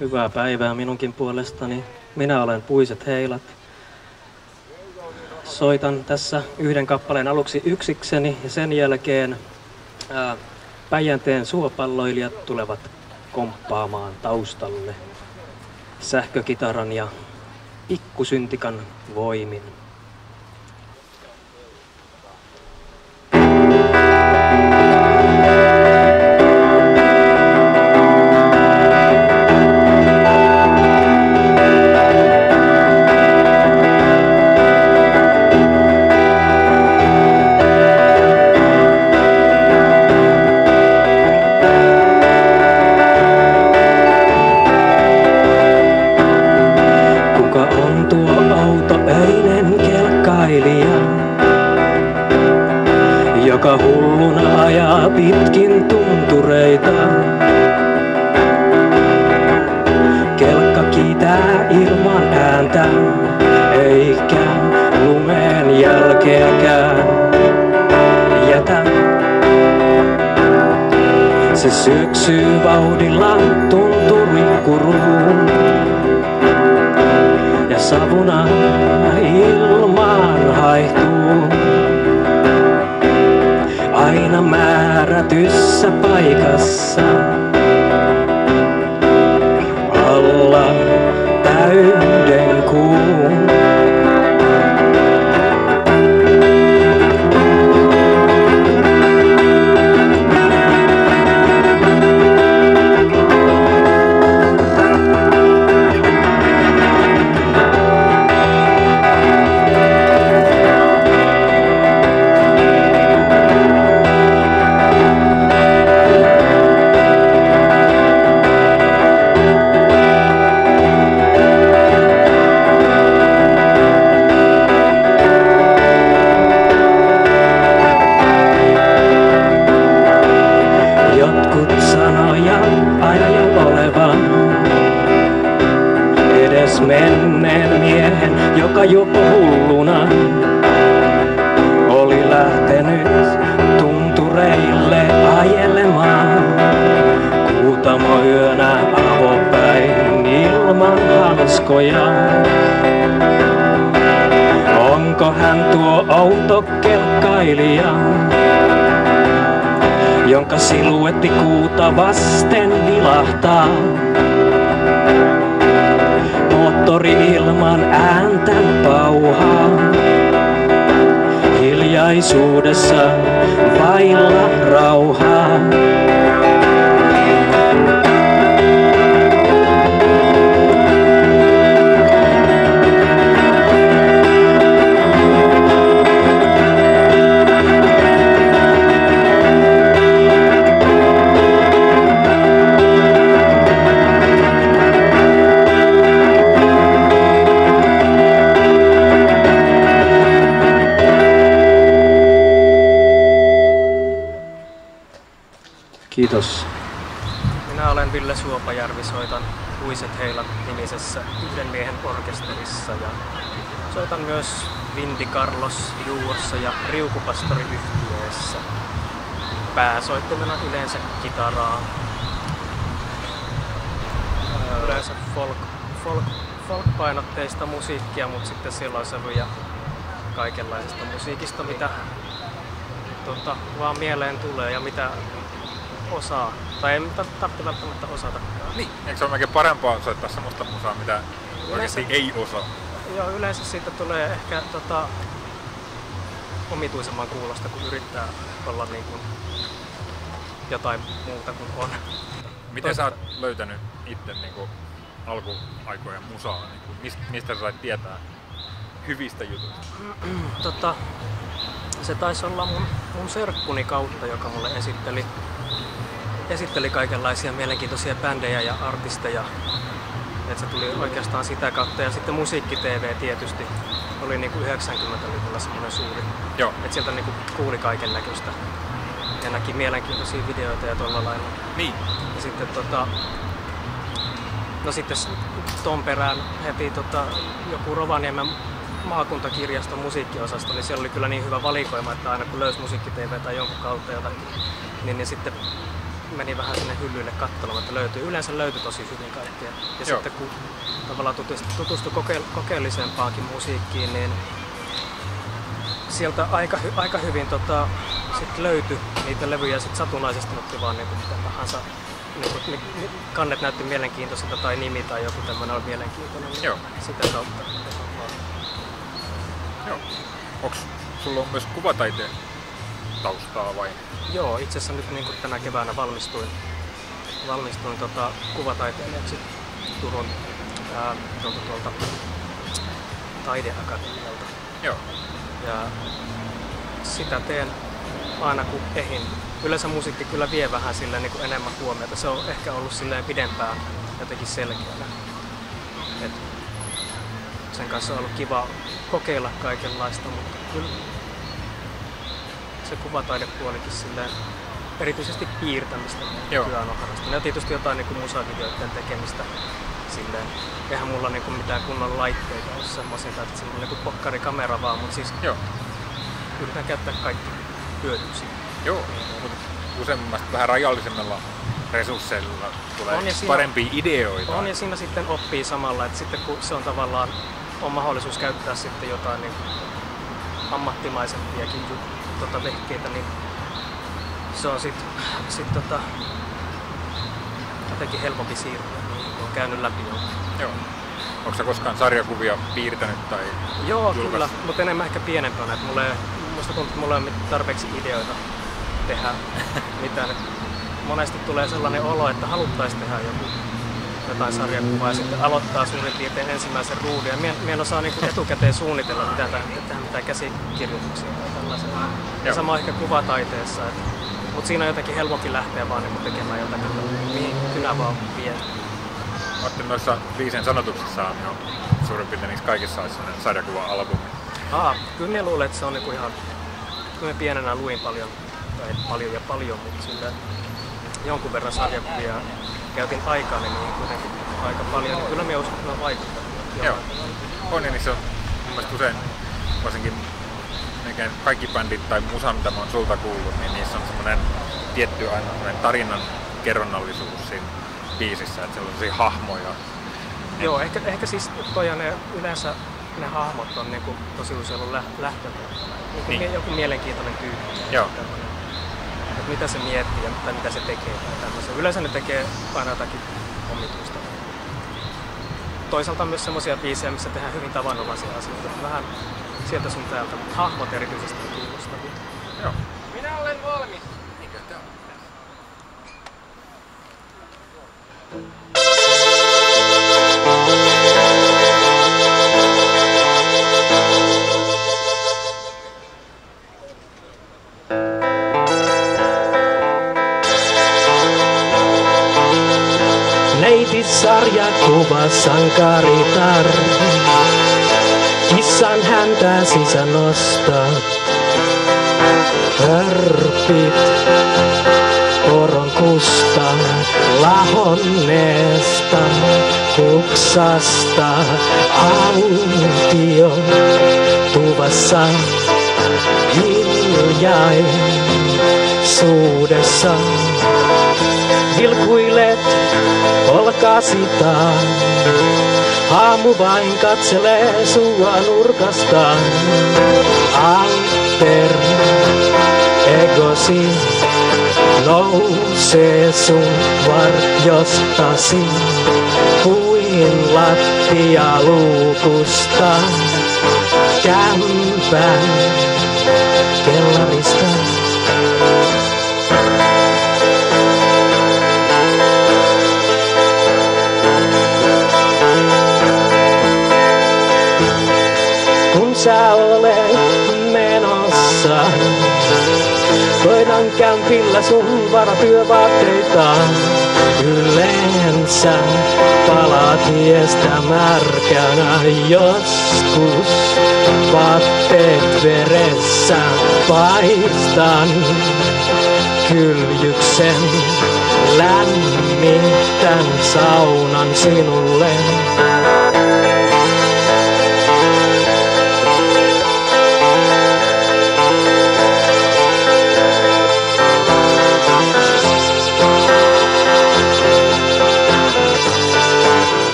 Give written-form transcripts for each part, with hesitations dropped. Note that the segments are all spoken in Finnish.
Hyvää päivää minunkin puolestani. Minä olen Puiset Heilat. Soitan tässä yhden kappaleen aluksi yksikseni ja sen jälkeen Päijänteen suopalloilijat tulevat komppaamaan taustalle sähkökitaran ja pikkusyntikan voimin. Joka hulluna ajaa pitkin tuntureita. Kelkka kiitää ilman ääntä, eikä lumen jälkeäkään jätä. Se syöksyy vauhdilla tunturikuruun ja savuna ilmaan haihtuu. Aina määrätyssä paikassa alla täyden kuun. Menneen miehen, joka jopa hulluna oli lähtenyt tuntureille ajelemaan. Kuutamo yönä avopäin ilman hanskoja. Onko hän tuo outo kelkkailija, jonka siluetti kuuta vasten vilahtaa? Moottori ilman ääntä pauhaa, hiljaisuudessa vailla rauhaa. Kiitos. Minä olen Ville Suopajärvi, soitan Puiset Heilat -nimisessä yhden miehen orkesterissa ja soitan myös Vinti Carlos duossa ja Riukupastori-yhtyeessä. Pääsoittimena yleensä kitaraa. Yleensä folk-painotteista musiikkia, mutta sitten siloiseluja kaikenlaisesta musiikista, mitä vaan mieleen tulee ja mitä osaa. Tai ei tarvitse välttämättä osatakaan. Niin, eikö se ole melkein parempaa soittaa semmoista musaa, mitä oikeasti ei osaa? Joo, yleensä siitä tulee ehkä omituisemman kuulosta, kun yrittää olla niin kuin jotain muuta kuin on. Miten sä oot löytänyt itse niin kuin alkuaikojen musaa? Niin kuin, mistä sä sait tietää hyvistä jutuista? Se taisi olla mun serkkuni kautta, joka mulle esitteli kaikenlaisia mielenkiintoisia bändejä ja artisteja. Et se tuli oikeastaan sitä kautta. Ja sitten musiikki-tv tietysti oli niinku 90-luvulla semmoinen suuri. Joo. Et sieltä niinku kuuli kaiken näköistä. Ja näki mielenkiintoisia videoita ja tuolla lailla. Niin. Ja sitten no sitten ton perään heti joku Rovaniemen maakuntakirjaston musiikkiosasto, niin siellä oli kyllä niin hyvä valikoima, että aina kun löysi musiikki-tv tai jonkun kautta jotakin, niin sitten meni vähän sinne hyllyille katselemaan, että yleensä löytyi tosi hyvin kaikkea. Ja sitten kun tavallaan tutustui kokeellisempaankin musiikkiin, niin sieltä aika hyvin sit löytyi niitä levyjä, sit satunnaisesti otti vaan niin mitä tahansa. Niin kannet näytti mielenkiintoiselta tai nimi tai joku tämmöinen oli mielenkiintoinen. Niin sitä kautta. Joo. Onks sulla on myös kuvataiteen taustaa vai? Joo, itse asiassa nyt niin kuin tänä keväänä valmistuin kuvataiteilijaksi Turun tuolta Taideakatemialta. Joo. Ja sitä teen aina kun ehin. Yleensä musiikki kyllä vie vähän silleen niin kuin enemmän huomiota. Se on ehkä ollut silleen pidempään jotenkin selkeänä. Et sen kanssa on ollut kiva kokeilla kaikenlaista, mutta kyllä se kuvataidepuolikin silleen, erityisesti piirtämistä nykyään on harrastanut. Ja tietysti jotain niin kuin musavideoiden tekemistä silleen. Eihän mulla niin kuin mitään kunnon laitteita ole semmoisia, että se on niin kuin pokkarikamera vaan, mutta siis yritän käyttää kaikki hyödyksi. Joo, mutta useammasta vähän rajallisemmilla resursseilla tulee parempia ideoita. On ja siinä sitten oppii samalla, että sitten kun se on tavallaan on mahdollisuus käyttää sitten jotain niin ammattimaisempiakin vehkeitä, niin se on sitten jotenkin helpompi siirtyä, niin on käynyt läpi jo. Joo. Onko sä koskaan sarjakuvia piirtänyt tai Joo, julkaistu? kyllä, mutta enemmän ehkä pienempänä. Musta tuntuu, että mulla ei ole tarpeeksi ideoita tehdä mitään. Monesti tulee sellainen olo, että haluttaisiin tehdä jotain sarjakuvaa ja sitten aloittaa suurin piirtein ensimmäisen ruudun. Ja mie en osaa niinku etukäteen suunnitella mitään käsikirjoituksia tai tällaisia. Ja sama ehkä kuvataiteessa. Mutta siinä on jotenkin helpompi lähteä vaan niinku tekemään jotakin, mihin kynä vaan vie. Ajattelin noissa biisien sanotuksissa on jo suurin piirtein niissä kaikissa olisi sellainen sarjakuva-albumi. Kyllä minä luulen, että se on niinku ihan... Kyllä me pienenä luin paljon, tai paljon, mutta silleen jonkun verran sarjakuvia käytin aikaa, niin kuitenkin aika paljon, niin kyllä minä uskon, että ne on vaikuttaneet. Joo. On, niin se on mielestäni usein, varsinkin kaikki bändit tai musa, mitä mä oon sulta kuullut, niin niissä on semmoinen tietty aina tarinan kerronnallisuus siinä biisissä, että siellä on sellaisia hahmoja. Joo, ehkä siis yleensä ne hahmot on niinku tosi usein ollut lähtökohtana. Niin. Joku mielenkiintoinen tyyppi. Joo. Että mitä se miettii ja mitä se tekee. Yleensä ne tekee aina jotakin omituista. Toisaalta on myös semmoisia biisejä, missä tehdään hyvin tavanomaisia asioita. Vähän sieltä sun täältä, mutta hahmot erityisesti on kiinnostavia. Joo. Minä olen valmis. Mikä tää on? Sarjakuva sankaritar. Kissan häntä sisään nostaa. Hörpit poron kusta, lahonneesta, kuksasta, autio tuvassa, hiljaisuudessa. Vilkuilet olkasitaan, aamu vain katselee sua nurkastaan. Alter egosi nousee sun varjostasi kuin lattialuukusta kämpän kellarista. Sä olet menossa, hoidan kämpillä sun varatyövaatteita. Yleensä palatiestä märkänä joskus. Vaatteet veressä paistan kyljyksen lämmitän saunan sinulle.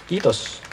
Kiitos.